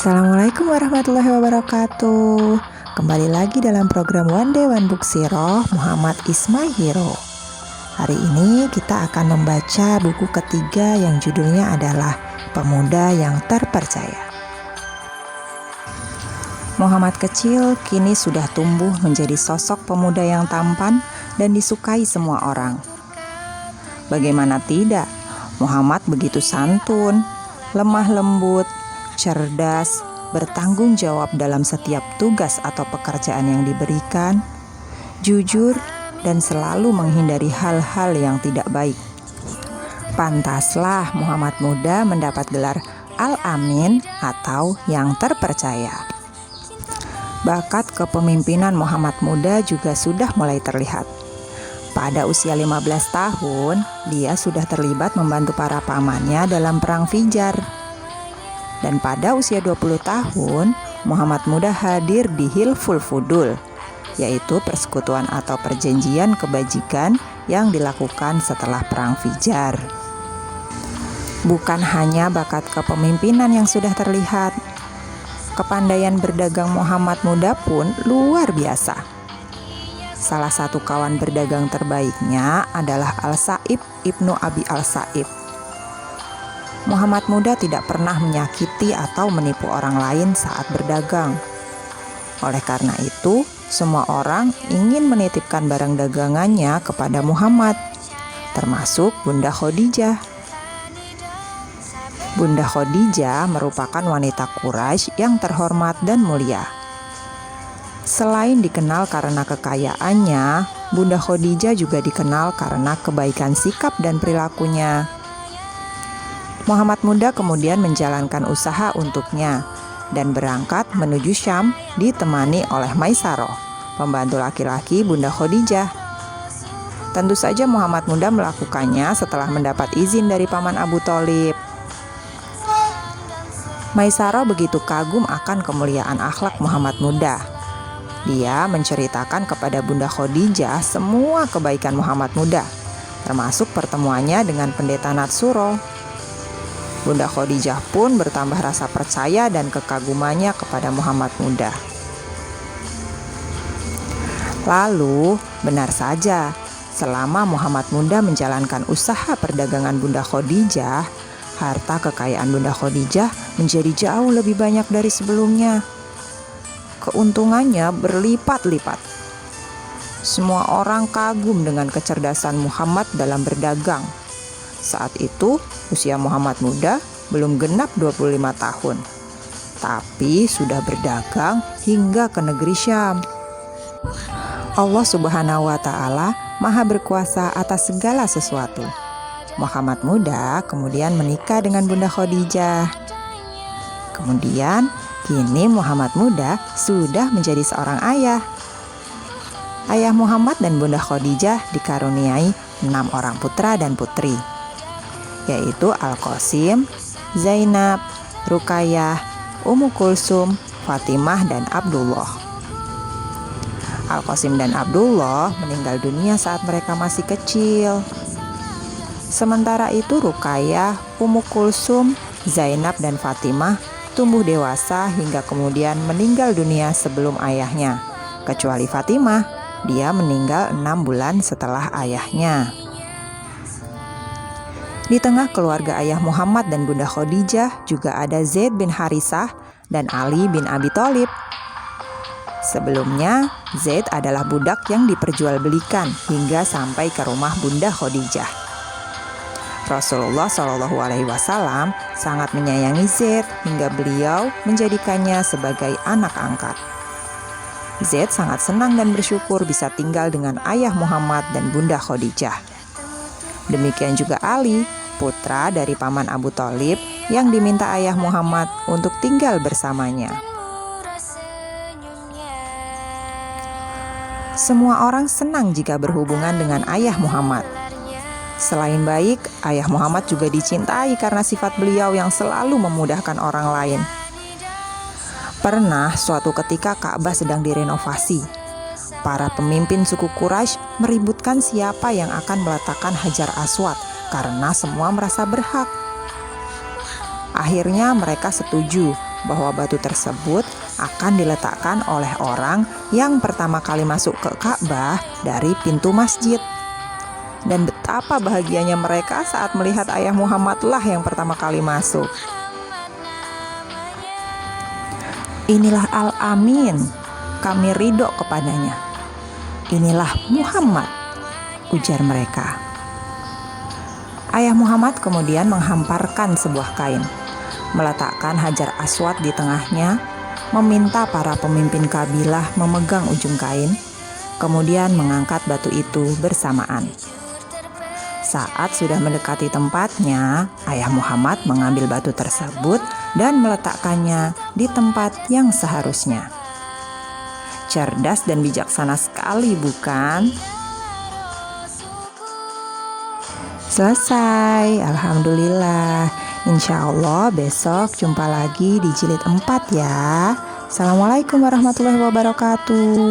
Assalamualaikum warahmatullahi wabarakatuh. Kembali lagi dalam program One Day One Book Sirah Muhammad is My Hero. Hari ini kita akan membaca buku ketiga yang judulnya adalah Pemuda yang Terpercaya. Muhammad kecil kini sudah tumbuh menjadi sosok pemuda yang tampan dan disukai semua orang. Bagaimana tidak, Muhammad begitu santun, lemah lembut, cerdas, bertanggung jawab dalam setiap tugas atau pekerjaan yang diberikan, jujur, dan selalu menghindari hal-hal yang tidak baik. Pantaslah Muhammad muda mendapat gelar Al-Amin atau yang terpercaya. Bakat kepemimpinan Muhammad muda juga sudah mulai terlihat. Pada usia 15 tahun, dia sudah terlibat membantu para pamannya dalam perang Fijar. Dan pada usia 20 tahun, Muhammad muda hadir di Hilful Fudul, yaitu persekutuan atau perjanjian kebajikan yang dilakukan setelah perang Fijar. Bukan hanya bakat kepemimpinan yang sudah terlihat, kepandaian berdagang Muhammad muda pun luar biasa. Salah satu kawan berdagang terbaiknya adalah Al-Sa'ib ibnu Abi Al-Sa'ib. Muhammad muda tidak pernah menyakiti atau menipu orang lain saat berdagang. Oleh karena itu, semua orang ingin menitipkan barang dagangannya kepada Muhammad, termasuk Bunda Khadijah. Bunda Khadijah merupakan wanita Quraisy yang terhormat dan mulia. Selain dikenal karena kekayaannya, Bunda Khadijah juga dikenal karena kebaikan sikap dan perilakunya. Muhammad muda kemudian menjalankan usaha untuknya dan berangkat menuju Syam ditemani oleh Maisarah, pembantu laki-laki Bunda Khadijah. Tentu saja Muhammad muda melakukannya setelah mendapat izin dari paman Abu Thalib. Maisarah begitu kagum akan kemuliaan akhlak Muhammad muda. Dia menceritakan kepada Bunda Khadijah semua kebaikan Muhammad muda, termasuk pertemuannya dengan pendeta Natsuro. Bunda Khadijah pun bertambah rasa percaya dan kekagumannya kepada Muhammad muda. Lalu, benar saja, selama Muhammad muda menjalankan usaha perdagangan Bunda Khadijah, harta kekayaan Bunda Khadijah menjadi jauh lebih banyak dari sebelumnya. Keuntungannya berlipat-lipat. Semua orang kagum dengan kecerdasan Muhammad dalam berdagang. Saat itu, usia Muhammad muda belum genap 25 tahun, tapi sudah berdagang hingga ke negeri Syam. Allah Subhanahu wa Ta'ala Maha berkuasa atas segala sesuatu. Muhammad muda kemudian menikah dengan Bunda Khadijah. Kemudian, kini Muhammad muda sudah menjadi seorang ayah. Ayah Muhammad dan Bunda Khadijah dikaruniai 6 orang putra dan putri, yaitu Al-Qasim, Zainab, Ruqayyah, Ummu Kulsum, Fatimah, dan Abdullah. Al-Qasim dan Abdullah meninggal dunia saat mereka masih kecil. Sementara itu Ruqayyah, Ummu Kulsum, Zainab, dan Fatimah tumbuh dewasa hingga kemudian meninggal dunia sebelum ayahnya. Kecuali Fatimah, dia meninggal 6 bulan setelah ayahnya. Di tengah keluarga ayah Muhammad dan Bunda Khadijah juga ada Zaid bin Harisah dan Ali bin Abi Thalib. Sebelumnya, Zaid adalah budak yang diperjualbelikan hingga sampai ke rumah Bunda Khadijah. Rasulullah SAW sangat menyayangi Zaid hingga beliau menjadikannya sebagai anak angkat. Zaid sangat senang dan bersyukur bisa tinggal dengan ayah Muhammad dan Bunda Khadijah. Demikian juga Ali, putra dari paman Abu Thalib yang diminta ayah Muhammad untuk tinggal bersamanya. Semua orang senang jika berhubungan dengan ayah Muhammad. Selain baik, ayah Muhammad juga dicintai karena sifat beliau yang selalu memudahkan orang lain. Pernah suatu ketika Ka'bah sedang direnovasi. Para pemimpin suku Quraisy meributkan siapa yang akan meletakkan Hajar Aswad karena semua merasa berhak. Akhirnya mereka setuju bahwa batu tersebut akan diletakkan oleh orang yang pertama kali masuk ke Ka'bah dari pintu masjid. Dan betapa bahagianya mereka saat melihat ayah Muhammadlah yang pertama kali masuk. Inilah Al-Amin, kami ridho kepadanya. Inilah Muhammad, ujar mereka. Ayah Muhammad kemudian menghamparkan sebuah kain, meletakkan Hajar Aswad di tengahnya, meminta para pemimpin kabilah memegang ujung kain, kemudian mengangkat batu itu bersamaan. Saat sudah mendekati tempatnya, ayah Muhammad mengambil batu tersebut dan meletakkannya di tempat yang seharusnya. Cerdas dan bijaksana sekali, bukan? Selesai, alhamdulillah. Insya Allah besok jumpa lagi di jilid 4 ya. Assalamualaikum warahmatullahi wabarakatuh.